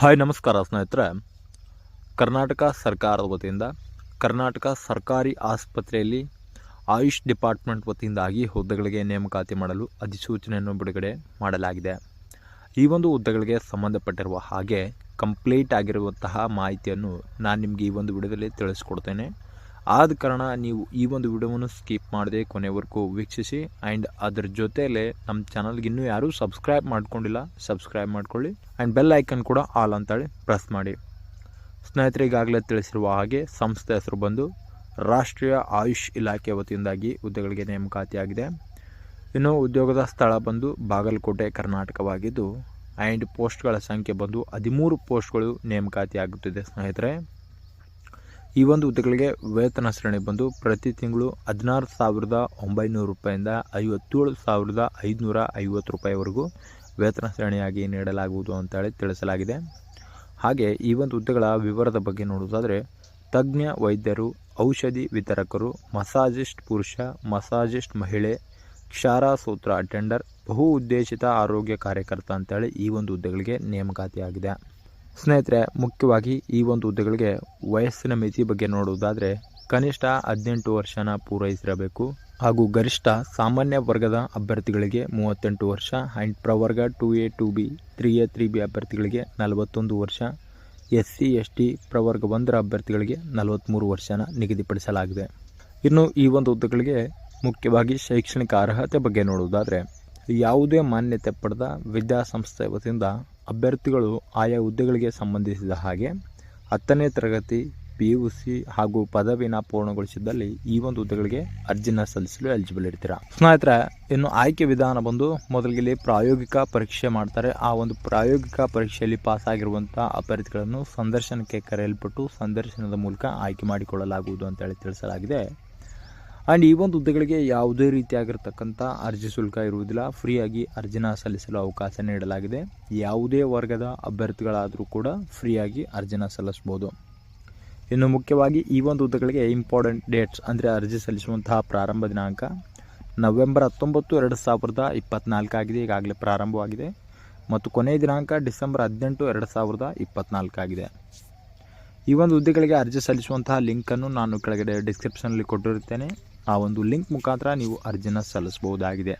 Hi ನಮಸ್ಕಾರ ಸ್ನೇಹಿತರೆ. ಕರ್ನಾಟಕ ಸರ್ಕಾರದ ವತಿಯಿಂದ ಕರ್ನಾಟಕ ಸರ್ಕಾರಿ ಆಸ್ಪತ್ರೆಯಲ್ಲಿ ಆಯುಷ್ ಡಿಪಾರ್ಟ್ಮೆಂಟ್ ವತಿಯಿಂದಾಗಿ ಹುದ್ದೆಗಳಿಗೆ ನೇಮಕಾತಿ ಮಾಡಲು ಅಧಿಸೂಚನೆಯನ್ನು ಬಿಡುಗಡೆ ಮಾಡಲಾಗಿದೆ. ಈ ಒಂದು ಹುದ್ದೆಗಳಿಗೆ ಸಂಬಂಧಪಟ್ಟಿರುವ ಹಾಗೆ ಕಂಪ್ಲೀಟ್ ಆಗಿರುವಂತಹ ಮಾಹಿತಿಯನ್ನು ನಾನು ನಿಮಗೆ ಈ ಒಂದು ವಿಡಿಯೋದಲ್ಲಿ ತಿಳಿಸ್ಕೊಡ್ತೇನೆ. ಆದ ಕಾರಣ ನೀವು ಈ ಒಂದು ವಿಡಿಯೋವನ್ನು ಸ್ಕಿಪ್ ಮಾಡದೆ ಕೊನೆವರೆಗೂ ವೀಕ್ಷಿಸಿ. ಆ್ಯಂಡ್ ಅದರ ಜೊತೆಯಲ್ಲೇ ನಮ್ಮ ಚಾನಲ್ಗೆ ಇನ್ನೂ ಯಾರೂ ಸಬ್ಸ್ಕ್ರೈಬ್ ಮಾಡ್ಕೊಂಡಿಲ್ಲ, ಸಬ್ಸ್ಕ್ರೈಬ್ ಮಾಡ್ಕೊಳ್ಳಿ. ಆ್ಯಂಡ್ ಬೆಲ್ ಐಕನ್ ಕೂಡ ಆಲ್ ಅಂತೇಳಿ ಪ್ರೆಸ್ ಮಾಡಿ. ಸ್ನೇಹಿತರೆ, ಈಗಾಗಲೇ ತಿಳಿಸಿರುವ ಹಾಗೆ ಸಂಸ್ಥೆ ಹೆಸರು ಬಂದು ರಾಷ್ಟ್ರೀಯ ಆಯುಷ್ ಇಲಾಖೆ ವತಿಯಿಂದಾಗಿ ಹುದ್ದೆಗಳಿಗೆ ನೇಮಕಾತಿಯಾಗಿದೆ. ಇನ್ನು ಉದ್ಯೋಗದ ಸ್ಥಳ ಬಂದು ಬಾಗಲಕೋಟೆ ಕರ್ನಾಟಕವಾಗಿದ್ದು, ಆ್ಯಂಡ್ ಪೋಸ್ಟ್ಗಳ ಸಂಖ್ಯೆ ಬಂದು 13 ಪೋಸ್ಟ್ಗಳು ನೇಮಕಾತಿಯಾಗುತ್ತಿದೆ. ಸ್ನೇಹಿತರೆ, ಈ ಒಂದು ಹುದ್ದೆಗಳಿಗೆ ವೇತನ ಶ್ರೇಣಿ ಬಂದು ಪ್ರತಿ ತಿಂಗಳು 16,900 ರೂಪಾಯಿಂದ 57,550 ರೂಪಾಯಿವರೆಗೂ ವೇತನ ಶ್ರೇಣಿಯಾಗಿ ನೀಡಲಾಗುವುದು ಅಂತೇಳಿ ತಿಳಿಸಲಾಗಿದೆ. ಹಾಗೆ ಈ ಒಂದು ಹುದ್ದೆಗಳ ವಿವರದ ಬಗ್ಗೆ ನೋಡುವುದಾದರೆ, ತಜ್ಞ ವೈದ್ಯರು, ಔಷಧಿ ವಿತರಕರು, ಮಸಾಜಿಸ್ಟ್ ಪುರುಷ, ಮಸಾಜಿಸ್ಟ್ ಮಹಿಳೆ, ಕ್ಷಾರ ಸೂತ್ರ ಅಟೆಂಡರ್, ಬಹು ಉದ್ದೇಶಿತ ಆರೋಗ್ಯ ಕಾರ್ಯಕರ್ತ ಅಂತೇಳಿ ಈ ಒಂದು ಹುದ್ದೆಗಳಿಗೆ ನೇಮಕಾತಿಯಾಗಿದೆ. ಸ್ನೇಹಿತರೆ, ಮುಖ್ಯವಾಗಿ ಈ ಒಂದು ಹುದ್ದೆಗಳಿಗೆ ವಯಸ್ಸಿನ ಮಿತಿ ಬಗ್ಗೆ ನೋಡುವುದಾದರೆ ಕನಿಷ್ಠ 18 ವರ್ಷನ ಪೂರೈಸಿರಬೇಕು. ಹಾಗೂ ಗರಿಷ್ಠ ಸಾಮಾನ್ಯ ವರ್ಗದ ಅಭ್ಯರ್ಥಿಗಳಿಗೆ 38 ವರ್ಷ, ಆ್ಯಂಡ್ ಪ್ರವರ್ಗ 2A 2B 3A 3B ಅಭ್ಯರ್ಥಿಗಳಿಗೆ 41 ವರ್ಷ, SC ST ಪ್ರವರ್ಗ 1ರ ಅಭ್ಯರ್ಥಿಗಳಿಗೆ 43 ವರ್ಷನ ನಿಗದಿಪಡಿಸಲಾಗಿದೆ. ಇನ್ನು ಈ ಒಂದು ಹುದ್ದೆಗಳಿಗೆ ಮುಖ್ಯವಾಗಿ ಶೈಕ್ಷಣಿಕ ಅರ್ಹತೆ ಬಗ್ಗೆ ನೋಡುವುದಾದರೆ ಯಾವುದೇ ಮಾನ್ಯತೆ ಪಡೆದ ವಿದ್ಯಾಸಂಸ್ಥೆ ವತಿಯಿಂದ ಅಭ್ಯರ್ಥಿಗಳು ಆಯಾ ಹುದ್ದೆಗಳಿಗೆ ಸಂಬಂಧಿಸಿದ ಹಾಗೆ 10ನೇ ತರಗತಿ PUC ಹಾಗೂ ಪದವಿನ ಪೂರ್ಣಗೊಳಿಸಿದ್ದಲ್ಲಿ ಈ ಒಂದು ಹುದ್ದೆಗಳಿಗೆ ಅರ್ಜಿನ ಸಲ್ಲಿಸಲು ಎಲಿಜಿಬಲ್ ಇರ್ತೀರಾ. ಸ್ನೇಹಿತರೆ, ಇನ್ನು ಆಯ್ಕೆ ವಿಧಾನ ಬಂದು ಮೊದಲಿಗೆ ಪ್ರಾಯೋಗಿಕ ಪರೀಕ್ಷೆ ಮಾಡ್ತಾರೆ. ಆ ಒಂದು ಪ್ರಾಯೋಗಿಕ ಪರೀಕ್ಷೆಯಲ್ಲಿ ಪಾಸ್ ಆಗಿರುವಂಥ ಅಭ್ಯರ್ಥಿಗಳನ್ನು ಸಂದರ್ಶನಕ್ಕೆ ಕರೆಯಲ್ಪಟ್ಟು ಸಂದರ್ಶನದ ಮೂಲಕ ಆಯ್ಕೆ ಮಾಡಿಕೊಳ್ಳಲಾಗುವುದು ಅಂತೇಳಿ ತಿಳಿಸಲಾಗಿದೆ. ಆ್ಯಂಡ್ ಈ ಒಂದು ಹುದ್ದೆಗಳಿಗೆ ಯಾವುದೇ ರೀತಿಯಾಗಿರ್ತಕ್ಕಂಥ ಅರ್ಜಿ ಶುಲ್ಕ ಇರುವುದಿಲ್ಲ. ಫ್ರೀಯಾಗಿ ಅರ್ಜಿನ ಸಲ್ಲಿಸಲು ಅವಕಾಶ ನೀಡಲಾಗಿದೆ. ಯಾವುದೇ ವರ್ಗದ ಅಭ್ಯರ್ಥಿಗಳಾದರೂ ಕೂಡ ಫ್ರೀಯಾಗಿ ಅರ್ಜಿನ ಸಲ್ಲಿಸ್ಬೋದು. ಇನ್ನು ಮುಖ್ಯವಾಗಿ ಈ ಒಂದು ಹುದ್ದೆಗಳಿಗೆ ಇಂಪಾರ್ಟೆಂಟ್ ಡೇಟ್ಸ್ ಅಂದರೆ ಅರ್ಜಿ ಸಲ್ಲಿಸುವಂತಹ ಪ್ರಾರಂಭ ದಿನಾಂಕ ನವೆಂಬರ್ 19, 2024 ಆಗಿದೆ, ಈಗಾಗಲೇ ಪ್ರಾರಂಭವಾಗಿದೆ. ಮತ್ತು ಕೊನೆಯ ದಿನಾಂಕ ಡಿಸೆಂಬರ್ 18, 2024 ಆಗಿದೆ. ಈ ಒಂದು ಹುದ್ದೆಗಳಿಗೆ ಅರ್ಜಿ ಸಲ್ಲಿಸುವಂತಹ ಲಿಂಕನ್ನು ನಾನು ಕೆಳಗಡೆ ಡಿಸ್ಕ್ರಿಪ್ಷನಲ್ಲಿ ಕೊಟ್ಟಿರುತ್ತೇನೆ. ಆ ಒಂದು ಲಿಂಕ್ ಮುಖಾಂತರ ನೀವು ಅರ್ಜಿನ ಸಲ್ಲಿಸಬಹುದಾಗಿದೆ.